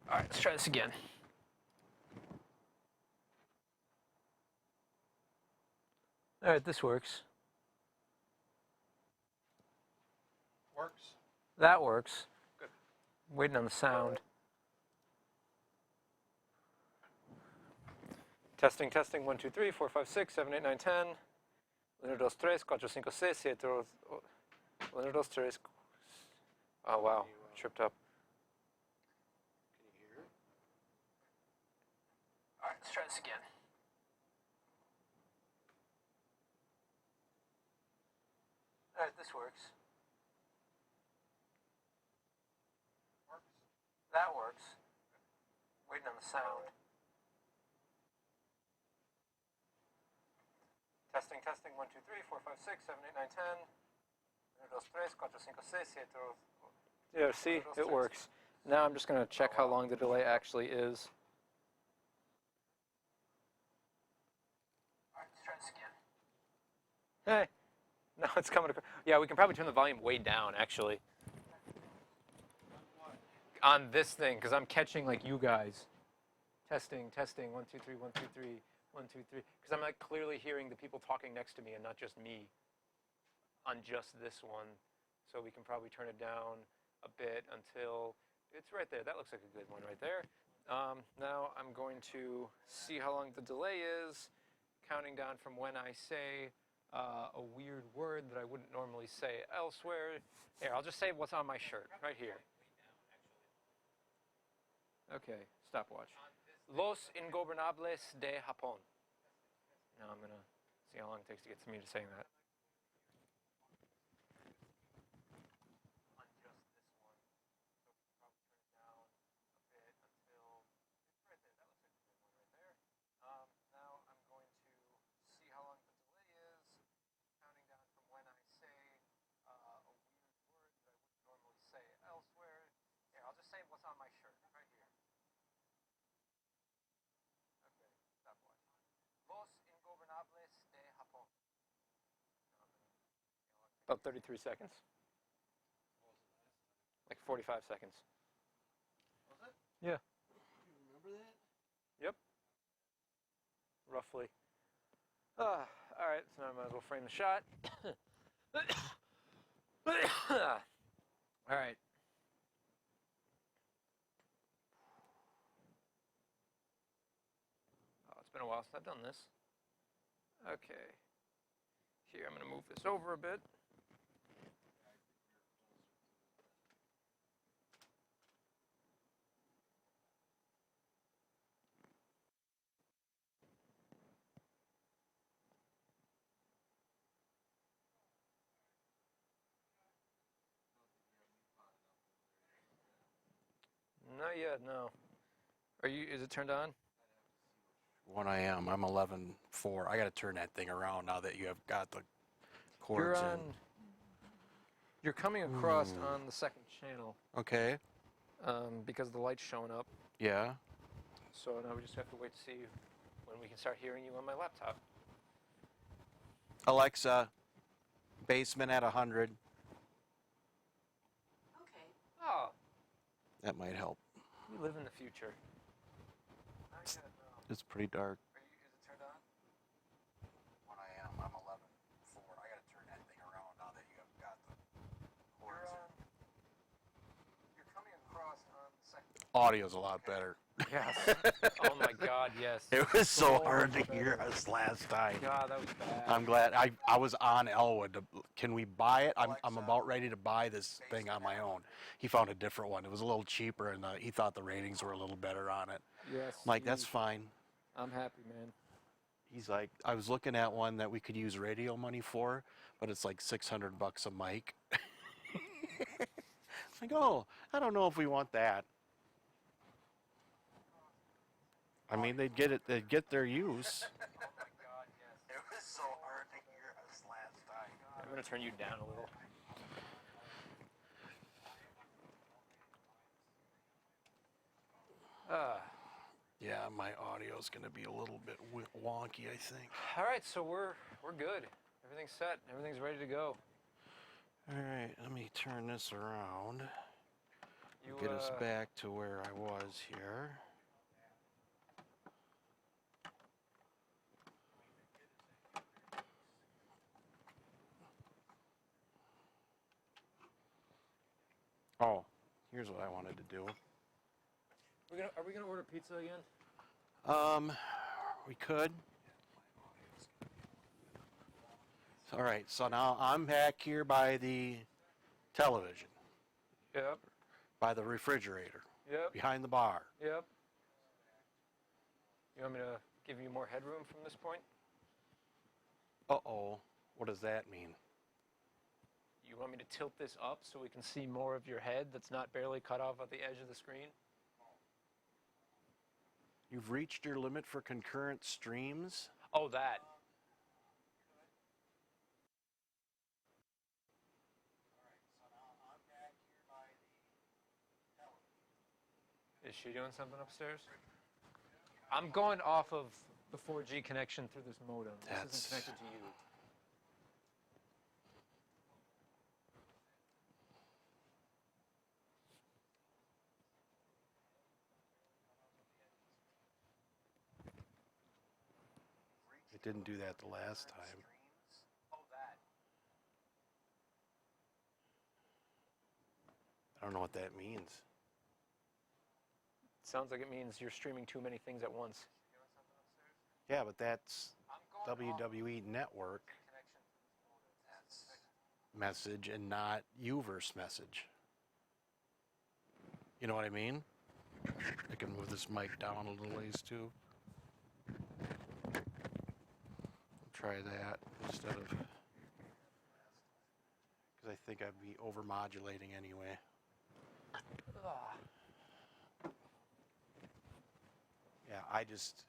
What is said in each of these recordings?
All right, let's try this again. All right, this works. Works. That works. Good. Waiting on the sound. Testing, testing. 1, 2, 3, 4, 5, 6, 7, 8, 9, 10. 1, 2, 3, 4, 5, 6, 7, 1, 2, 3. Oh, wow. Tripped up. Can you hear it? All right, let's try this again. All right, this works. Works. That works. Waiting on the sound. Testing, testing. 1, 2, 3, 4, 5, 6, 7, 8, 9, 10. 1, 2, 3, 4, 5, 6, 7, 8. Yeah, see, it works. Now I'm just going to check how long the delay actually is. All right, let's try this again. Hey, no, it's coming. Yeah, we can probably turn the volume way down, actually. On this thing, because I'm catching like you guys. Testing, testing. 1, 2, 3, 1, 2, 3, 1, 2, 3. Because I'm like clearly hearing the people talking next to me and not just me on just this one. So we can probably turn it down a bit until it's right there. That looks like a good one right there. Now I'm going to see how long the delay is, counting down from when I say a weird word that I wouldn't normally say elsewhere. Here, I'll just say what's on my shirt right here. Okay, stopwatch. Los Ingobernables de Japón. Now I'm going to see how long it takes to get to me to saying that. Say what's on my shirt right here. Okay, stopwatch. Los Ingobernables de Japón. About 33 seconds. Like 45 seconds. Was it? Yeah. Do you remember that? Yep. Roughly. All right, so now I might as well frame the shot. All right. It's been a while since I've done this. Okay. Here, I'm going to move this over a bit. Not yet, no. Is it turned on? One I am. I'm 11.4. I got to turn that thing around now that you have got the cords in. You're coming across on the second channel. Okay. Because the light's showing up. Yeah. So now we just have to wait to see when we can start hearing you on my laptop. Alexa, basement at 100. Okay. Oh. That might help. We live in the future. It's pretty dark. Is it turned on? One I am. I'm 11.4. I got to turn that thing around now that you have got the cords in. You're coming across on the second. Audio's a lot better. Yes. Oh my God, yes. It was so hard to hear us last time. God, that was bad. I'm glad. I was on Elwood. Can we buy it? I'm about ready to buy this thing on my own. He found a different one. It was a little cheaper, and he thought the ratings were a little better on it. Yes. I'm like, that's fine. I'm happy, man. He's like, I was looking at one that we could use radio money for, but it's like $600 a mic. It's like, oh, I don't know if we want that. I mean, they'd get their use. Oh my God, yes. It was so hard to hear us last time. I'm going to turn you down a little. Yeah, my audio's going to be a little bit wonky, I think. All right, so we're good. Everything's set. Everything's ready to go. All right, let me turn this around. You Get us back to where I was here. Oh, here's what I wanted to do. Are we gonna order pizza again? We could. All right, so now I'm back here by the television, Yep. by the refrigerator, Yep. behind the bar. Yep. You want me to give you more headroom from this point? Uh-oh, what does that mean? You want me to tilt this up so we can see more of your head that's not barely cut off at the edge of the screen? You've reached your limit for concurrent streams? Oh, that. Is she doing something upstairs? I'm going off of the 4G connection through this modem. This isn't connected to you. It didn't do that the last time. Oh, that. I don't know what that means. Sounds like it means you're streaming too many things at once. Yeah, but that's WWE Network message and not Uverse message. You know what I mean? I can move this mic down a little ways too. Try that instead of, because I think I'd be overmodulating anyway. Yeah, I just.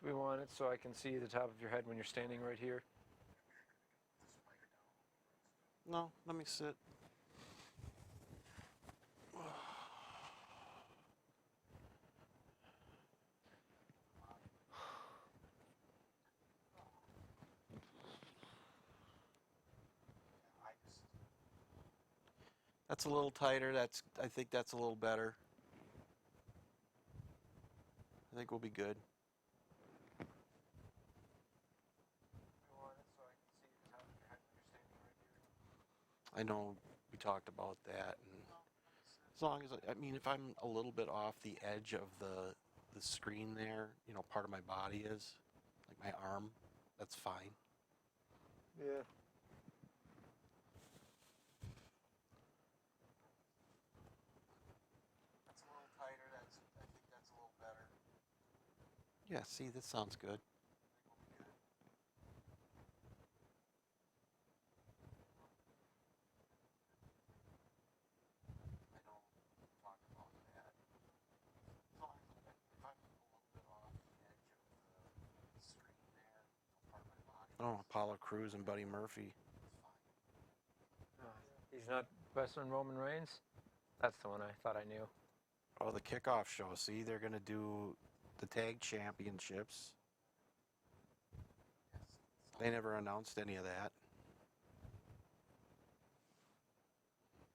Do we want it so I can see the top of your head when you're standing right here? No, let me sit. That's a little tighter. I think that's a little better. I think we'll be good. I know we talked about that, and as long as I mean, if I'm a little bit off the edge of the screen there, you know, part of my body is, like my arm, that's fine. Yeah. That's a little tighter. I think that's a little better. Yeah, see, this sounds good. Oh, Apollo Crews and Buddy Murphy. He's not Wrestling Roman Reigns? That's the one I thought I knew. Oh, the kickoff show. See, they're going to do the tag championships. They never announced any of that.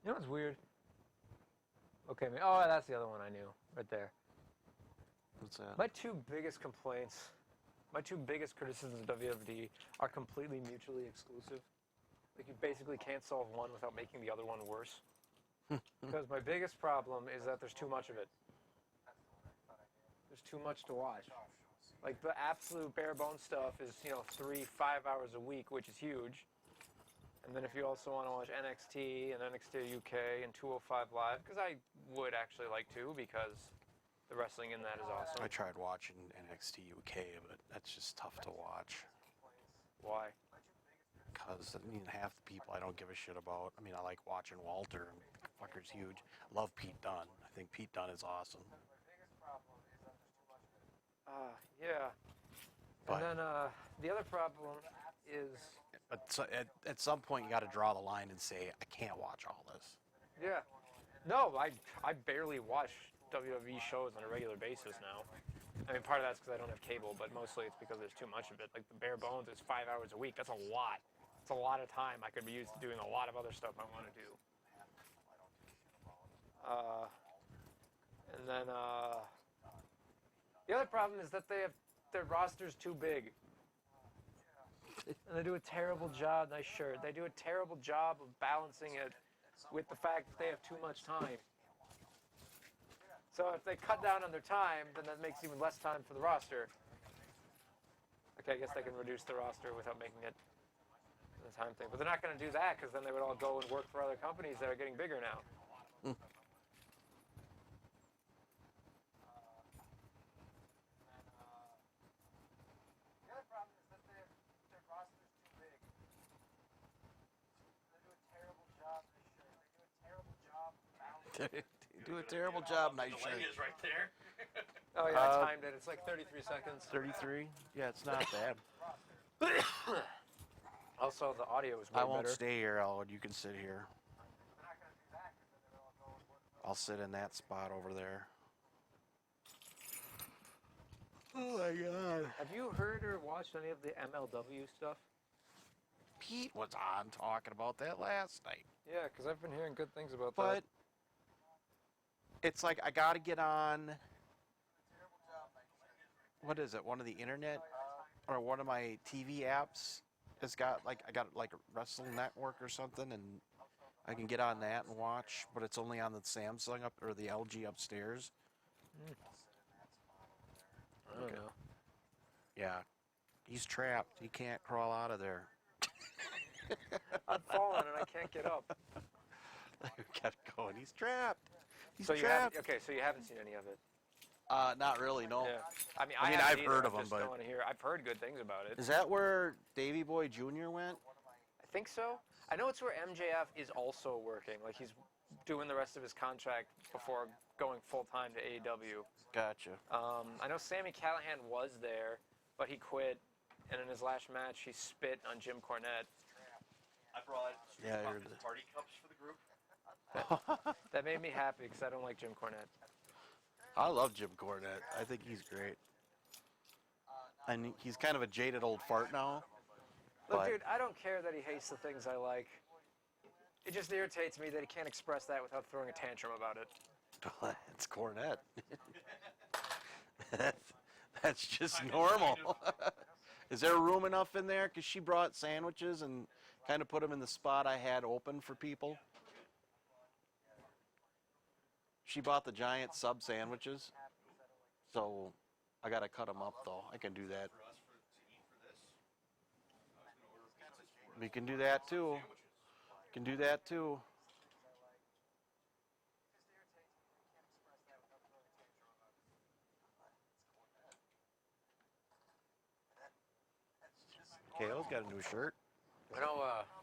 You know what's weird? Okay, oh, that's the other one I knew, right there. What's that? My two biggest complaints, my two biggest criticisms of WWD are completely mutually exclusive. Like, you basically can't solve one without making the other one worse. Because my biggest problem is that there's too much of it. There's too much to watch. Like, the absolute bare bones stuff is, 3-5 hours a week, which is huge. And then if you also want to watch NXT and NXT UK and 205 Live, because I would actually like to, because the wrestling in that is awesome. I tried watching NXT UK, but that's just tough to watch. Why? Because, I mean, half the people I don't give a shit about. I mean, I like watching Walter, and the fucker's huge. Love Pete Dunne. I think Pete Dunne is awesome. Yeah. But, And then the other problem is... But so, at some point, you got to draw the line and say, I can't watch all this. Yeah. No, I barely watch WWE shows on a regular basis now. I mean, part of that's because I don't have cable, but mostly it's because there's too much of it. Like the bare bones is 5 hours a week. That's a lot. It's a lot of time I could be used to doing a lot of other stuff I want to do. And then the other problem is that their roster's too big. And they do a terrible job. Nice shirt. They do a terrible job of balancing it with the fact that they have too much time. So if they cut down on their time, then that makes even less time for the roster. Okay, I guess they can reduce the roster without making it the time thing. But they're not going to do that because then they would all go and work for other companies that are getting bigger now. They do a terrible job. Nice The shirt. delay is right there. Oh yeah, I timed it. It's like 33 seconds. 33. Yeah, it's not bad. Also, the audio is way I won't better. stay here, Elwood. You can sit here. I'll sit in that spot over there. Oh my God. Have you heard or watched any of the MLW stuff? Pete was on talking about that last night. Yeah, because I've been hearing good things about But it's like I got to get on. What is it? One of the internet or one of my TV apps has got like I got like a Wrestling Network or something, and I can get on that and watch. But it's only on the Samsung up or the LG upstairs. I don't know. Yeah, he's trapped. He can't crawl out of there. I'm falling and I can't get up. Kept going. He's trapped. He's So you trapped. haven't, okay, so you haven't seen any of it. Not really. No. Yeah. I mean, I mean, haven't I've either. heard of I him, just but- don't want to hear. I've heard good things about it. Is that where Davey Boy Jr. went? I think so. I know it's where MJF is also working. Like he's doing the rest of his contract before going full time to AEW. Gotcha. I know Sami Callihan was there, but he quit. And in his last match, he spit on Jim Cornette. I brought Yeah, I heard that. party cups for the group. That made me happy because I don't like Jim Cornette. I love Jim Cornette. I think he's great. And he's kind of a jaded old fart now. Look, But- dude, I don't care that he hates the things I like. It just irritates me that he can't express that without throwing a tantrum about it. It's Cornette. That's just normal. Is there room enough in there? Because she brought sandwiches and kind of put them in the spot I had open for people. She bought the giant sub sandwiches. So I got to cut them up, though. I can do that. For us to eat for this, I was going to order pizzas for We can do that, too. sandwiches. Can do that, too. KO's got a new shirt. I know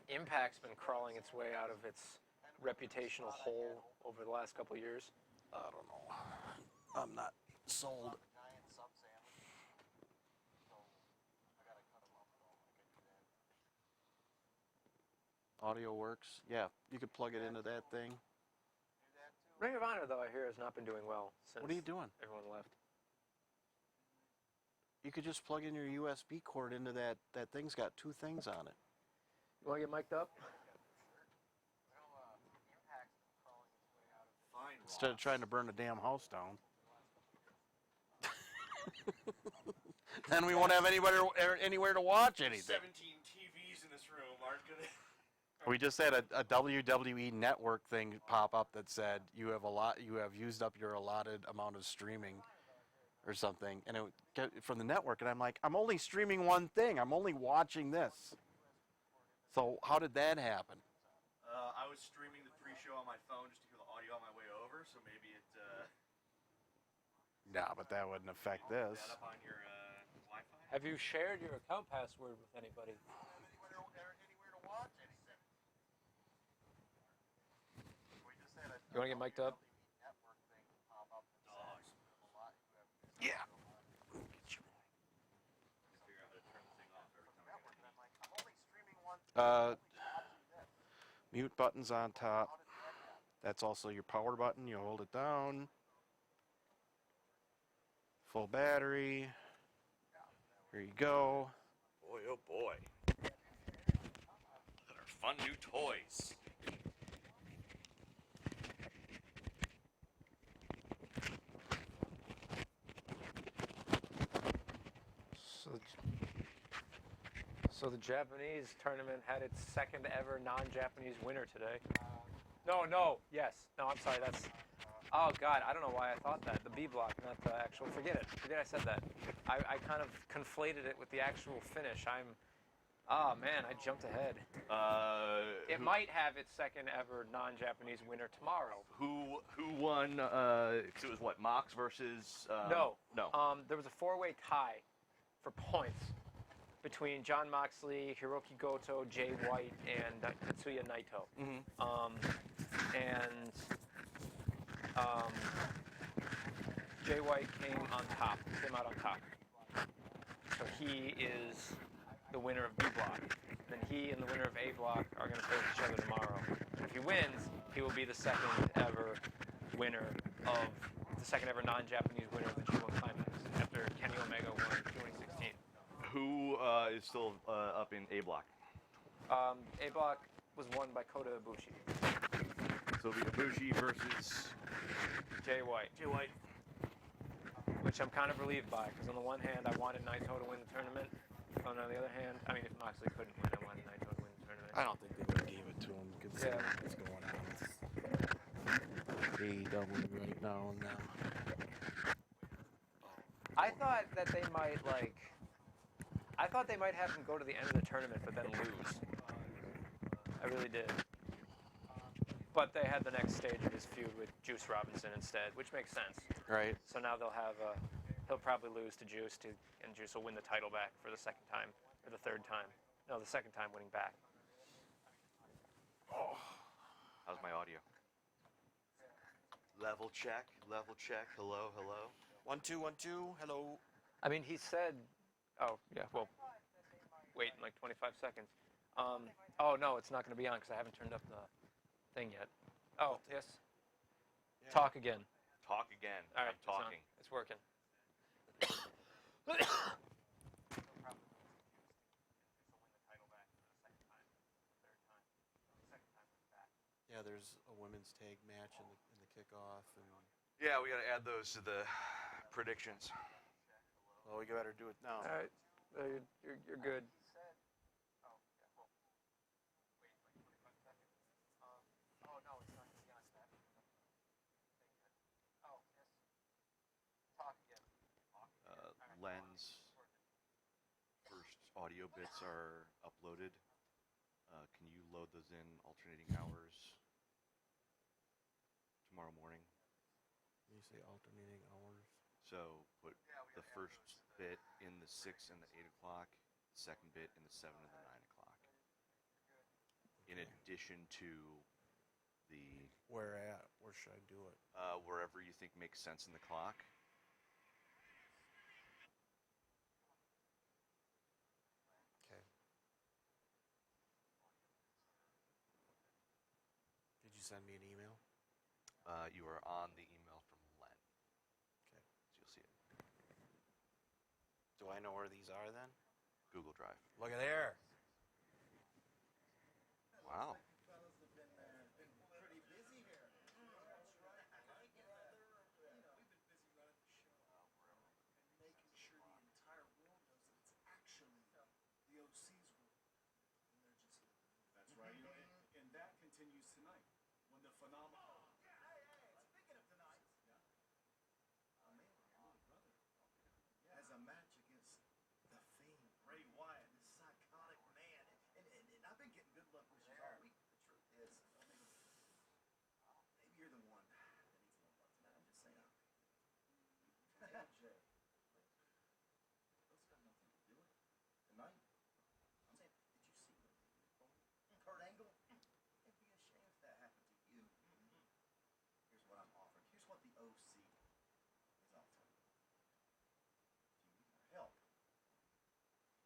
Impact's been crawling its way out of its reputational hole over the last couple of years. I don't know. I'm not sold. Audio works. Yeah, you could plug it into that thing. Ring of Honor, though, I hear, has not been doing well since What are you doing? everyone left. You could just plug in your USB cord into that. That thing's got two things on it. You want to get mic'd up? Fine, Instead of trying to burn the damn house down. Then we won't have anywhere to watch anything. 17 TVs in this room aren't going to... We just had a WWE network thing pop up that said you have used up your allotted amount of streaming or something, and it get from the network, and I'm like, I'm only streaming one thing. I'm only watching this. So how did that happen? I was streaming the pre-show on my phone just to hear the audio on my way over, so maybe it... No, but that wouldn't affect put this. that up on your Wi-Fi. Have you shared your account password with anybody? You want to get mic'd up? Dogs. Yeah. Figure out how to turn the thing off every time I get a Mute button's on top. That's also your power button. You hold it down. Full battery. Here you go. Boy, oh boy. Look at our fun new toys. So the Japanese tournament had its second ever non-Japanese winner today. No, yes. No, I'm sorry, that's... Oh, God, I don't know why I thought that. The B block, not the actual... Forget it. Forget I said that. I kind of conflated it with the actual finish. Oh, man, I jumped ahead. It might have its second ever non-Japanese winner tomorrow. Who won? So it was what? Mox versus... No. No. There was a four-way tie for points between John Moxley, Hiroki Goto, Jay White, and Tetsuya Naito. Jay White came out on top. So he is the winner of B block. Then he and the winner of A block are going to face each other tomorrow. If he wins, he will be the second ever winner of the second ever non-Japanese winner of the G1 Climax after Kenny Omega won in 2016. Who is still up in A block? A block was won by Kota Ibushi. So it'll be Ibushi versus Jay White. Jay White. Which I'm kind of relieved by, because on the one hand, I wanted Naito to win the tournament. On the other hand, I mean, if Moxley couldn't win, I wanted Naito to win the tournament. I don't think they would have gave it to him considering what's going on with AEW right now and them. I thought that they might, have him go to the end of the tournament, but then lose. I really did. But they had the next stage of his feud with Juice Robinson instead, which makes sense. Right. So now he'll probably lose to Juice, and Juice will win the title back for the second time, or the third time. No, the second time winning back. Oh. How's my audio? Level check, hello. 1 2 1 2. Hello. I mean, he said, oh, yeah, well, wait in like 25 seconds. Oh, no, it's not going to be on because I haven't turned up the thing yet. Oh, yes. Yeah. Talk again. Talk again. All right, I'm talking. It's working. Yeah, there's a women's tag match in the kickoff, and Yeah, we got to add those to the predictions. well, we better do it now. All right, you're good. Len's first audio bits are uploaded. Can you load those in alternating hours tomorrow morning? You say alternating hours. So put the first bit in the 6 and the 8 o'clock, second bit in the 7 and the 9 o'clock. In addition to the... Where at? Where should I do it? Wherever you think makes sense in the clock. Okay. Did you send me an email? You are on the email from Len. Okay. So you'll see it. Do I know where these are then? Google Drive. Look at there. Wow. That's right. And that continues tonight when the phenomenal. Speaking of tonight, has a match against the Fiend, Bray Wyatt, this psychotic man. And I've been getting good luck with you all week. The truth is, maybe you're the one that needs a little luck tonight. I'm just saying. AJ, those got nothing to do with it. Tonight, I'm saying, did you see what they did? Kurt Angle? It'd be a shame if that happened to you. Here's what I'm offering. Here's what the OC is offering. If you need my help,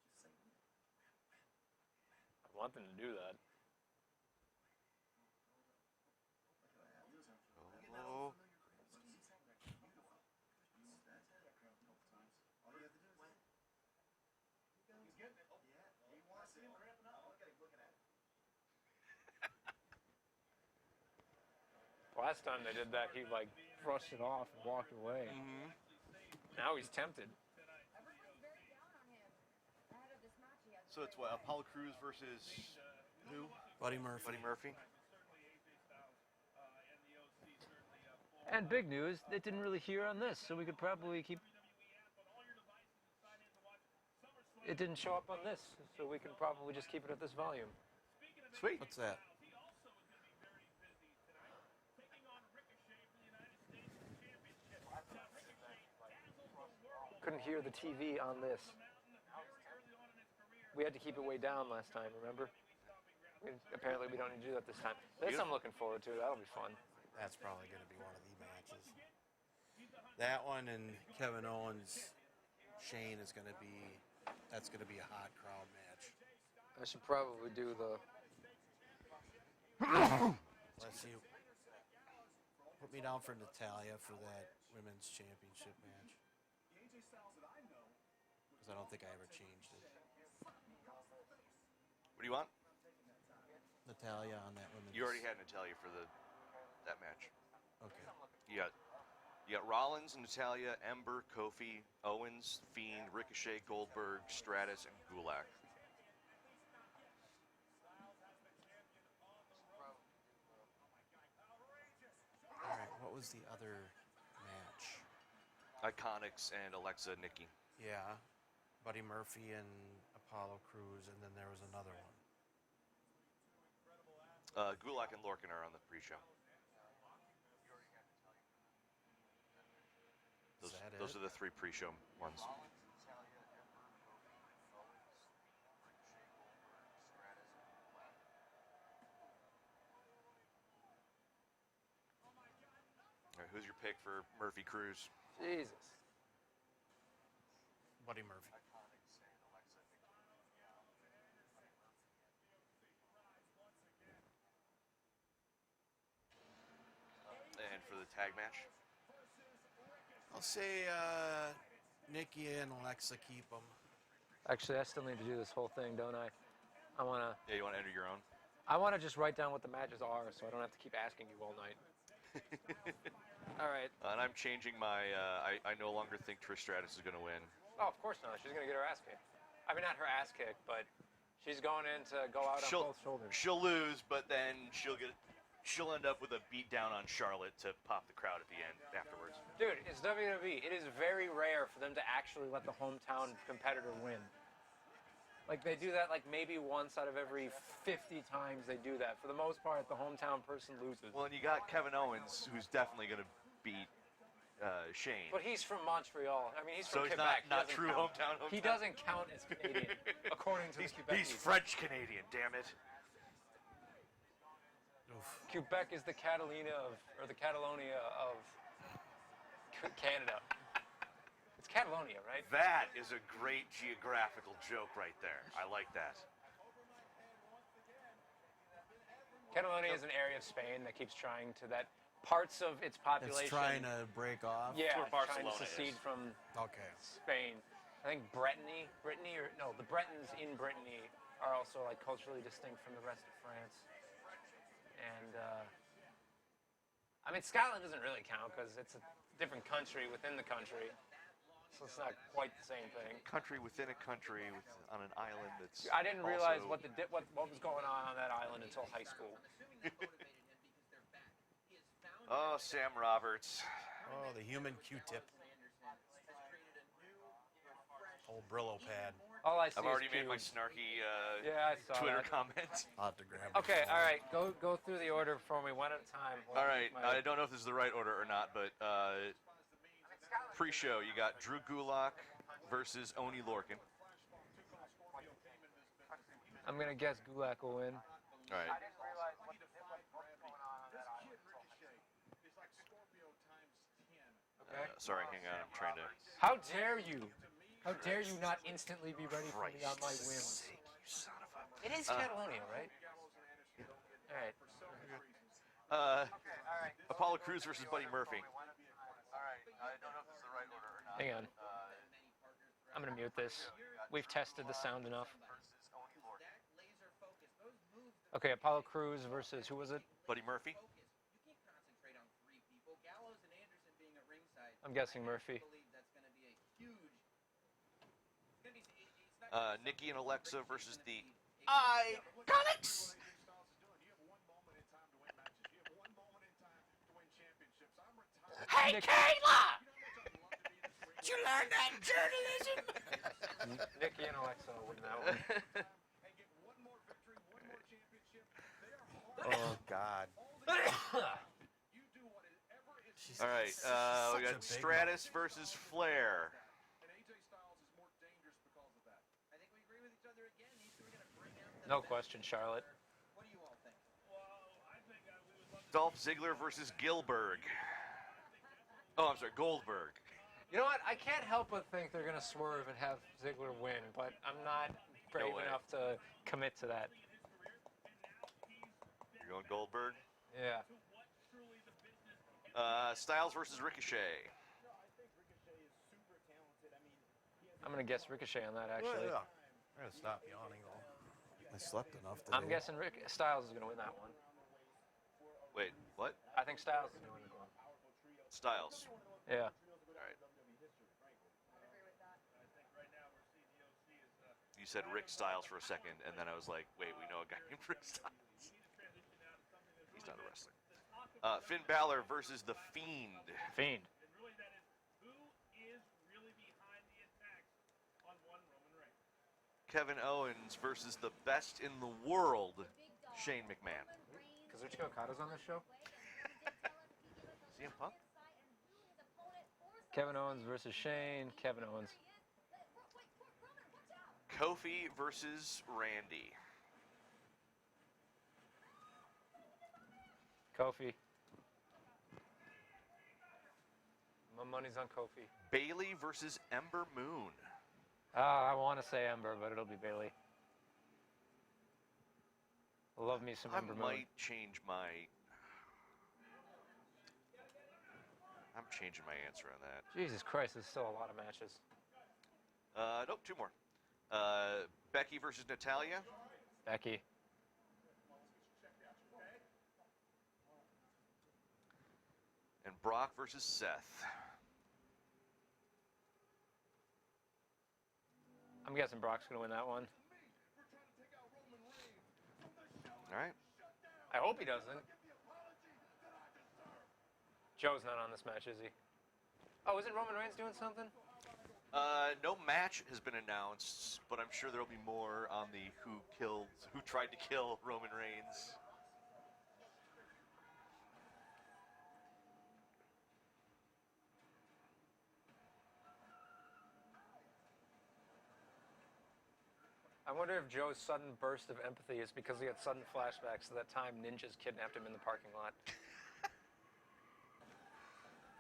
just say when. I want them to do that. Look at that. Oh. Last time they did that, he like brushed it off and walked away. Mm-hmm. Now he's tempted. Everyone's very down on him ahead of this match. He has So it's what, Apollo Crews versus who? Buddy Murphy. Buddy Murphy. And big news, they didn't really hear on this, so we could probably keep. It didn't show up on this, so we can probably just keep it at this volume. Sweet. What's that? Couldn't hear the TV on this. We had to keep it way down last time, remember? Apparently we don't need to do that this time. This I'm looking forward to. That'll be fun. That's probably going to be one of the matches. That one and Kevin Owens, Shane is going to be. That's going to be a hot crowd match. I should probably do the. Let's see. Put me down for Natalia for that women's championship match. Because I don't think I ever changed it. What do you want? Natalia on that women's. You already had Natalia for that match. Okay. You got Rollins, Natalia, Ember, Kofi, Owens, Fiend, Ricochet, Goldberg, Stratus, and Gulak. All right. What was the other match? Iconics and Alexa, Nikki. Yeah. Buddy Murphy and Apollo Crews, and then there was another one. Gulak and Lorcan are on the pre-show. Is that Those it? are the 3 pre-show ones. All right, who's your pick for Murphy Cruz? Jesus. Buddy Murphy. And for the tag match? I'll say Nikki and Alexa keep them. Actually, I still need to do this whole thing, don't I? I wanna. Yeah, you want to enter your own? I wanna just write down what the matches are, so I don't have to keep asking you all night. All right. And I'm changing my. I no longer think Trish Stratus is going to win. Oh, of course not. She's gonna get her ass kicked. I mean, not her ass kicked, but she's going in to go out on both shoulders. She'll lose, but then she'll end up with a beat down on Charlotte to pop the crowd at the end afterwards. Dude, it's WWE. It is very rare for them to actually let the hometown competitor win. Like, they do that like maybe once out of every 50 times they do that. For the most part, the hometown person loses. Well, and you got Kevin Owens, who's definitely going to beat Shane. But he's from Montreal. I mean, he's So from he's Quebec. not He doesn't true count. hometown. He doesn't count as Canadian, according to the Quebec. He's French Canadian, damn it. Oof. Quebec is the Catalonia of Canada. It's Catalonia, right? That is a great geographical joke right there. I like that. Catalonia is an area of Spain that keeps trying to that parts of its population. It's trying to break off. yeah, where trying to Barcelona secede is. from Okay. Spain. I think Brittany, the Bretons in Brittany are also like culturally distinct from the rest of France. And I mean, Scotland doesn't really count because it's a different country within the country, so it's not quite the same thing. Country within a country on an island that's. I didn't realize also- what was going on that island until high school. Oh, Sam Roberts. Oh, the human Q-tip. Old Brillo pad. All I see I've already is made my cubes. snarky Yeah, I saw Twitter that. comment. I'll have to grab it. Okay, all right, go through the order for me one at a time. All right, I don't know if this is the right order or not, but pre-show you got Drew Gulak versus Oni Lorcan. I'm gonna guess Gulak will win. All right. didn't realize what was going on that island until high school. Okay. Sorry, hang on. I'm trying to. How dare you? How dare you not instantly be ready for me on my whims? Sake, you son of a. It is Catalonia, right? All right. Apollo Crews versus Buddy Murphy. Hang on. I'm gonna mute this. We've tested the sound enough. Okay, Apollo Crews versus who was it? Buddy Murphy. I'm guessing Murphy. I believe that's going to be a huge. It's going to be. It's not gonna be Nikki and Alexa versus the a- Iconics. Hey, Nick- Kayla! Did you learn that in journalism? Nikki and Alexa win that one. Oh God. All right, we got Stratus versus Flair. I think we agree with each other again. These two are going to bring out the No best question, in each Charlotte. other. What do you all think? Dolph Ziggler versus Gilbert. Oh, I'm sorry, Goldberg. You know what? I can't help but think they're gonna swerve and have Ziggler win, but I'm not brave way. enough to commit to that. You're going Goldberg. Yeah. Styles versus Ricochet. I'm gonna guess Ricochet on that actually. Well, yeah. I'm gonna stop yawning though. I slept enough today. I'm guessing Styles is gonna win that one. Wait, what? I think Styles is gonna win that one. Styles. Yeah. All right. You said Rick Styles for a second, and then I was like, wait, we know a guy named Rick Styles. He's not a wrestler. Finn Balor versus The Fiend. Fiend. Kevin Owens versus the best in the world, Shane McMahon. Kazuchika Okada's on this show. CM Punk? Kevin Owens versus Shane. Kevin Owens. Kofi versus Randy. Kofi. My money's on Kofi. Bailey versus Ember Moon. I want to say Ember, but it'll be Bailey. Love me some Ember I Moon. might change my... I'm changing my answer on that. Jesus Christ, there's still a lot of matches. Nope, two more. Becky versus Natalia. Becky. And Brock versus Seth. I'm guessing Brock's gonna win that one. All right. I hope he doesn't. Joe's not on this match, is he? Oh, isn't Roman Reigns doing something? No match has been announced, but I'm sure there'll be more on the who tried to kill Roman Reigns. I wonder if Joe's sudden burst of empathy is because he had sudden flashbacks to that time ninjas kidnapped him in the parking lot.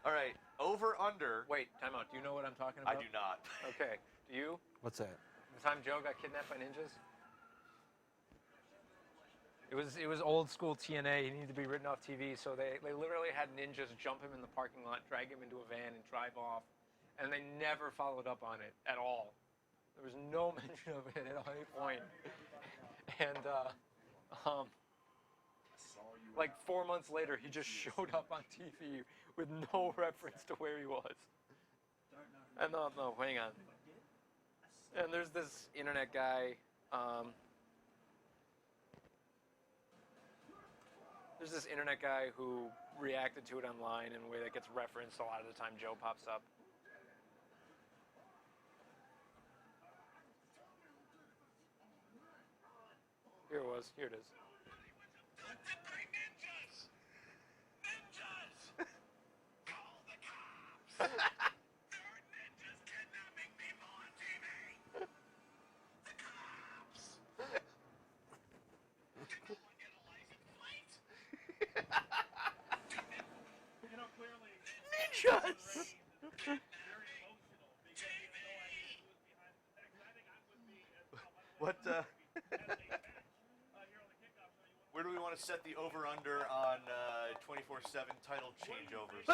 All right, over under. Wait, time out. Do you know what I'm talking I about? do not. Okay. Do you? What's that? The time Joe got kidnapped by ninjas? It was old school TNA. He needed to be written off TV, so they literally had ninjas jump him in the parking lot, drag him into a van, and drive off. And they never followed up on it at all. There was no mention of it at any point. And like 4 months later, he just showed up on TV with no reference to where he was. And no, hang on. And there's this internet guy. There's this internet guy who reacted to it online in a way that gets referenced a lot of the time Joe pops up. Here it was. Here it is. Ninjas! What, where do we want to set the over-under on 24/7 title changeovers?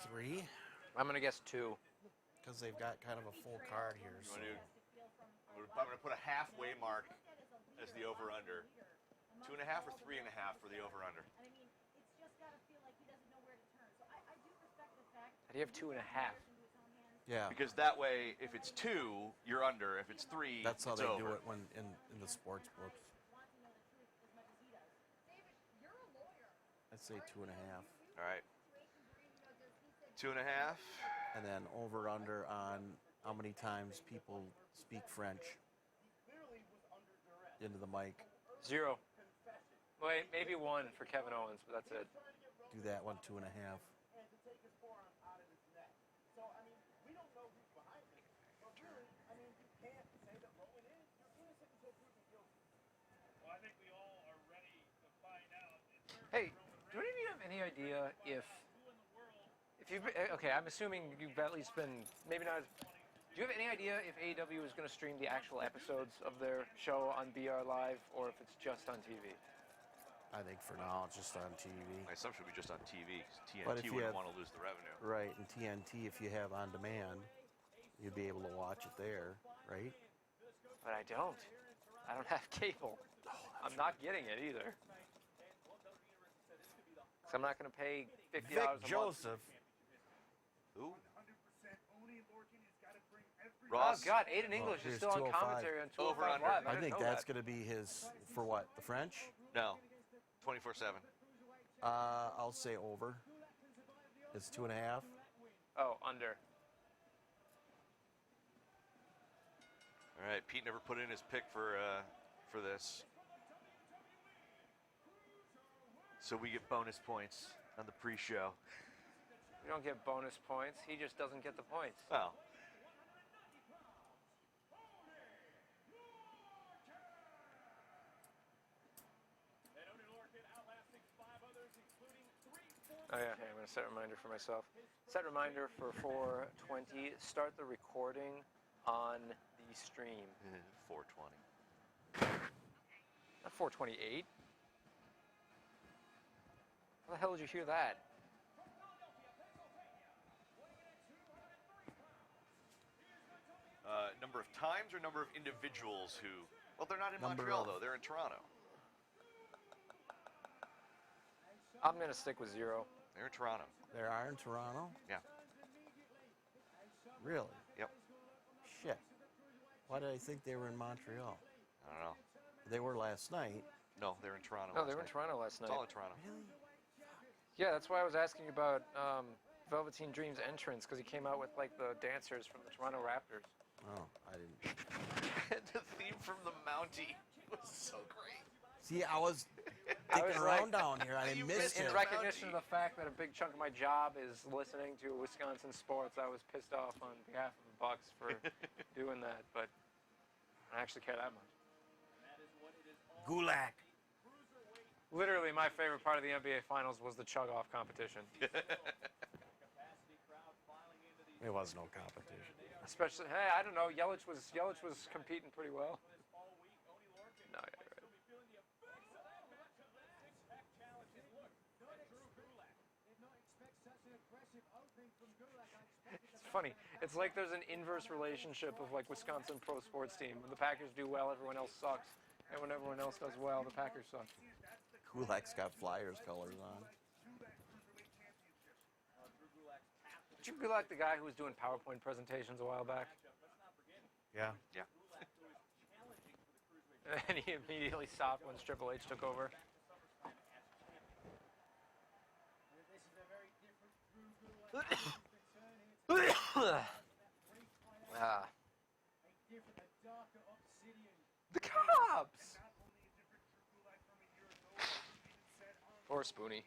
3, I'm gonna guess 2. because they've got kind of a full card here. So. I'm going to put a halfway mark as the over-under. 2.5 or 3.5 for the over-under. How do you have 2.5? Yeah, Because that way, if it's 2, you're under. If it's 3, that's how it's they over. do it when in the sports books. David, you're a lawyer. I'd say 2.5, All right. Situations where, 2.5. and then over under on how many times people speak French into the mic. 0. Wait, maybe 1 for Kevin Owens, but that's it. Do that one 2.5. Hey, do any of you have any idea if you've been, okay, I'm assuming you've at least been, maybe not as, do you have any idea if AEW is going to stream the actual episodes of their show on BR Live or if it's just on TV? I think for now it's just on TV. My assumption would be just on TV. 'Cause But if TNT you wouldn't have- want to lose the revenue. Right, and TNT, if you have on demand, you'd be able to watch it there, right? But I don't. I don't have cable. I'm not getting it either. So I'm not going to pay $50 Vic a month. Joseph. Who? Oh Ross? God, Aiden English is here's still on 205. commentary on Over 205 under. Live. I didn't think know that's that. going to be his, for what, the French? No. 24/7. I'll say over. It's 2.5. Oh, under. All right. Pete never put in his pick for this. So we get bonus points on the pre-show. You don't get bonus points. He just doesn't get the points. Well, Oh yeah, okay, I'm going to set a reminder for myself. Set reminder for 4:20. Start the recording on the stream. 420. Not 4:28. How the hell did you hear that? Number of times or number of individuals who? Well, they're not in Number Montreal of- though. They're in Toronto. I'm going to stick with 0. They're in Toronto. There are in Toronto? Yeah. Really? Yep. Shit. Why did I think they were in Montreal? I don't know. They were last night. No, they're in Toronto. No, they last were in night. Toronto last It's night. all in Toronto. Really? Yeah, that's why I was asking about Velveteen Dream's entrance, because he came out with like the dancers from the Toronto Raptors. Oh, I didn't. And the theme from the Mountie was so great. See, I was I dicking was around like- down here. I You missed missed In it. recognition of the fact that a big chunk of my job is listening to Wisconsin sports, I was pissed off on behalf of the Bucks for doing that, but I don't actually care that much. Gulak. Literally, my favorite part of the NBA Finals was the chug-off competition. There was no competition. Especially, hey, I don't know, Yelich was competing pretty well. No, yeah, you're right. It's funny. It's like there's an inverse relationship of like Wisconsin pro sports team. When the Packers do well, everyone else sucks, and when everyone else does well, the Packers suck. Gulak's got Flyers colors on. Did you be like the guy who was doing PowerPoint presentations a while back? Yeah. Yeah. And he immediately stopped when Triple H took over. Ah. The cops! Poor Spoonie.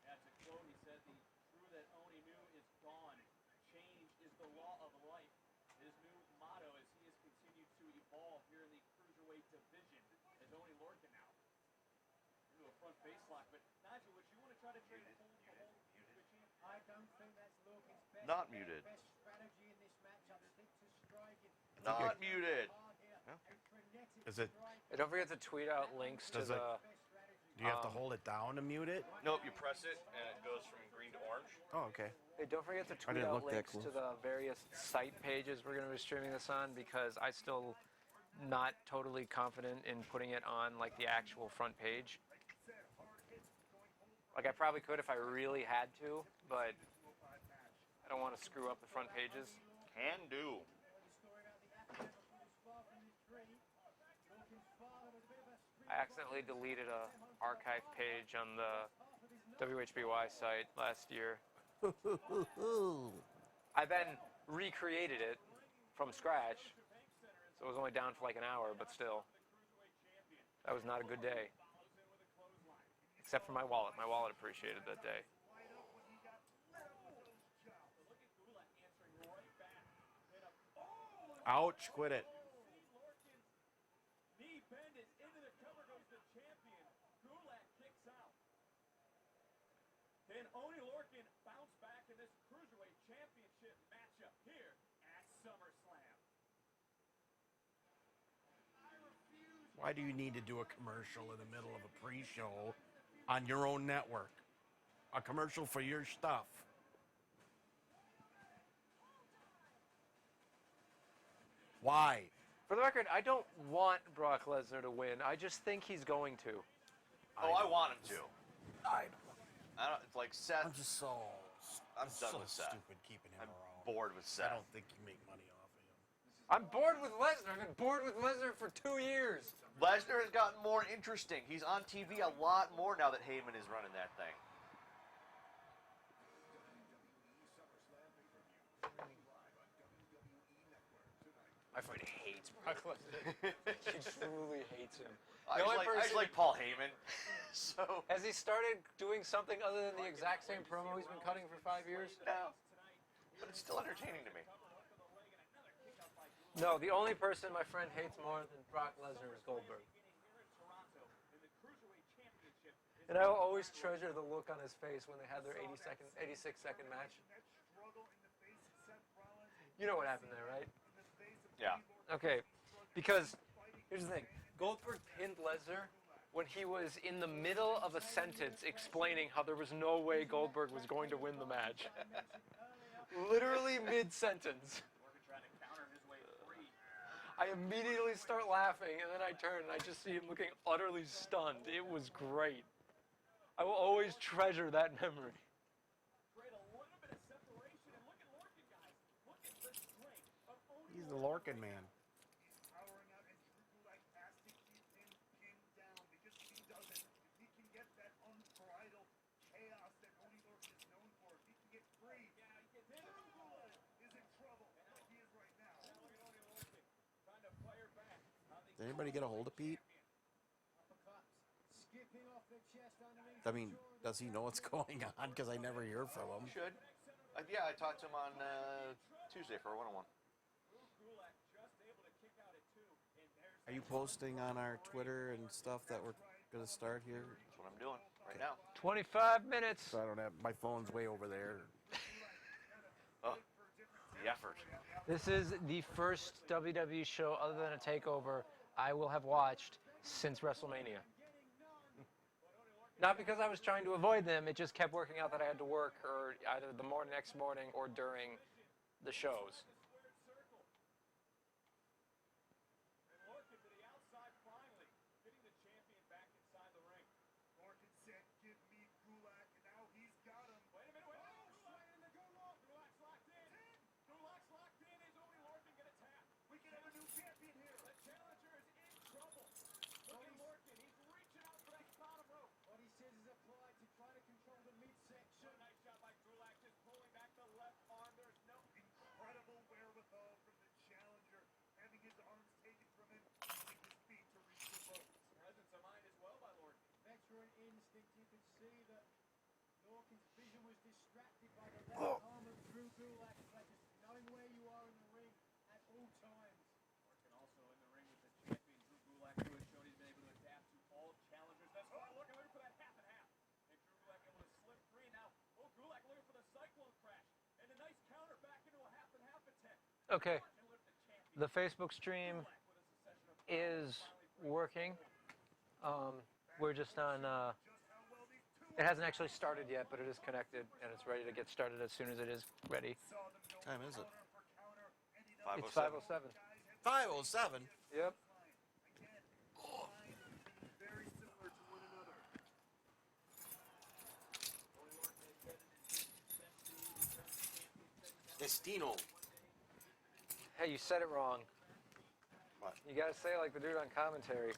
That's a quote. He said, "The true that Oni knew is gone. Change is the law of life." His new motto as he has continued to evolve here in the cruiserweight division as Oni Lorcan now into a front face lock. But Nigel, would you want to try to trade the whole cruiserweight champ? I don't think that's Lorcan's best. Not muted. Best strategy in this matchup. Stick to striking. Not muted. Hard here. Yeah. A frenetic Is it? strike. And don't forget to tweet out links to Does it- the... Best strategy. Do you have to hold it down to mute it? Nope, you press it and it goes from green to orange. Oh, okay. Hey, don't forget to tweet didn't out look that links to close. the various site pages we're going to be streaming this on, because I still not totally confident in putting it on like the actual front page. Like I probably could if I really had to, but I don't want to screw up the front pages. Can do. I accidentally deleted a archive page on the WHBY site last year. I then recreated it from scratch, so it was only down for like an hour, but still. That was not a good day. Except for my wallet. My wallet appreciated that day. Ouch, quit it. Knee bend is into the cover, goes the champion. Gulak kicks out. Can Oney Lorcan bounce back in this Cruiserweight Championship matchup here at SummerSlam? Why do you need to do a commercial in the middle of a pre-show on your own network? A commercial for your stuff. Why? For the record, I don't want Brock Lesnar to win. I just think he's going to. Oh, I want him to. I don't. It's like Seth. I'm just so. I'm done so with Seth. stupid keeping him I'm around. bored with Seth. I don't think you make money off of him. I'm bored with Lesnar. I've been bored with Lesnar for 2 years. Lesnar has gotten more interesting. He's on TV a lot more now that Heyman is running that thing. My friend hates Brock Lesnar. He truly hates him. I just like Paul Heyman. So Has he started doing something other than the exact same promo he's been cutting for 5 years? no, but it's still entertaining to me. No, the only person my friend hates more than Brock Lesnar is Goldberg. And I will always treasure the look on his face when they had their 86-second match. You know what happened there, right? Yeah. Okay, because here's the thing. Goldberg pinned Lesnar when he was in the middle of a sentence explaining how there was no way Goldberg was going to win the match. Literally mid-sentence. I immediately start laughing, and then I turn, and I just see him looking utterly stunned. It was great. I will always treasure that memory. He's the Lorcan man. Did anybody get a hold of Pete? I mean, does he know what's going on? Because I never hear from him. Should. Yeah, I talked to him on Tuesday for a one-on-one. Are you posting on our Twitter and stuff that we're going to start here? That's what I'm doing right now. 25 minutes. So I don't have, my phone's way over there. Oh, the effort. This is the first WWE show other than a takeover I will have watched since WrestleMania. Not because I was trying to avoid them, it just kept working out that I had to work or either the next morning or during the shows. Instinct, you could see that Lorcan's vision was distracted by the left arm of Drew Gulak, by just knowing where you are in the ring at all times. Lorcan also in the ring with the champion Drew Gulak, who has shown he's been able to adapt to all challengers. That's why Lorcan looking for that half and half. And Drew Gulak able to slip free now. Oh, Gulak looking for the cyclone crash. And a nice counter back into a half and half attempt. Okay, the Facebook stream is working. We're just on, it hasn't actually started yet, but it is connected, and it's ready to get started as soon as it is ready. What time is it? It's 5:07. 5:07. Yep. Destino. Hey, you said it wrong. What? You gotta say it like the dude on commentary.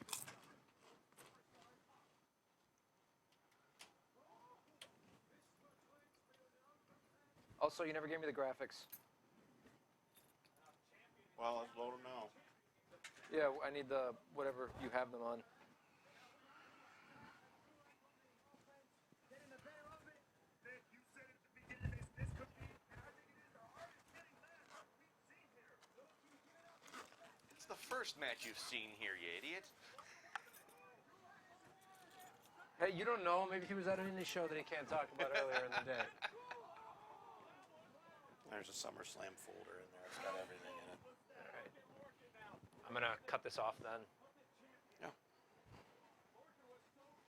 Also, you never gave me the graphics. Well, let's load them now. Yeah, I need the whatever you have them on. It's the first match you've seen here, you idiot. Hey, you don't know. Maybe he was at an indie show that he can't talk about earlier in the day. There's a SummerSlam folder in there. It's got everything in it. All right. I'm gonna cut this off then.